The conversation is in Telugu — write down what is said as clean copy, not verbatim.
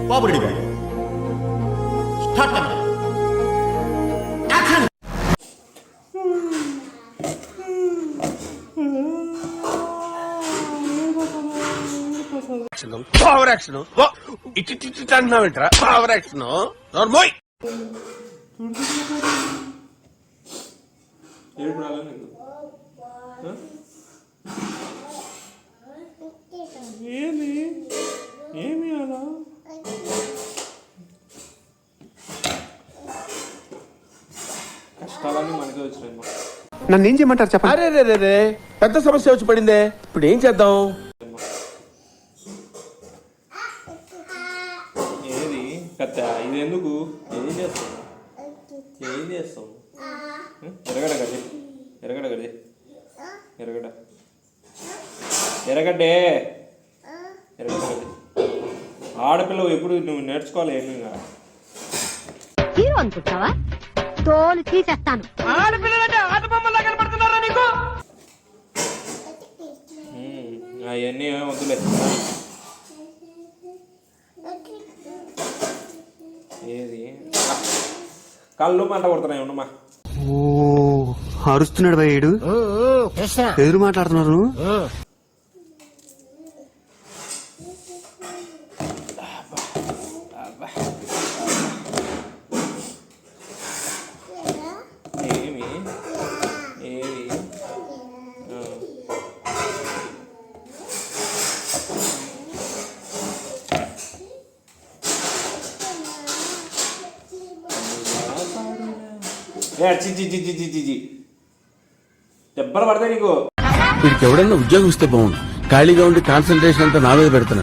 బాబు రెడీ గారు start camera action. Power action ఇటు అంటున్నావేంట్రా? Power action నోర్మోయ్. ఏమి ఏమి అలా కష్టాలన్నీ మనకే వచ్చినాయి. నన్ను ఏం చేయమంటారు చెప్పండి. అరే రే రే పెద్ద సమస్య వచ్చి పడిందే, ఇప్పుడు ఏం చేద్దాం? ఏది కత్త ఇది ఎందుకు? ఏం చేస్తావు? ఏం చేస్తావు? ఎరగడ గది ఎరగడ గది ఎరగడ ఎరగడ్డే ఎరగడ గది. ఆడపిల్లవు ఎప్పుడు నువ్వు నేర్చుకోవాలి. ఏమి హీరో అనుకుంటావా? తోలు తీసేస్తాను. ఆడపిల్లలంటే ఆట బొమ్మలా కనపడుతున్నారా నీకు? అవన్నీ వద్దులే. ఏది కళ్ళు మంట కొడుతున్నాయి. ఉండమ్మా. ఓ అరుస్తున్నాడు భయ్యేడు. ఎదురు మాట్లాడుతున్నారు. ఏమి ఏది దెబ్బలు పడతాయి నీకు. వీడికి ఎవడన్నా ఉద్యోగం ఇస్తే బాగుండు. ఖాళీగా ఉండి కాన్సన్ట్రేషన్ అంతా నా మీద పెడుతున్నాడు.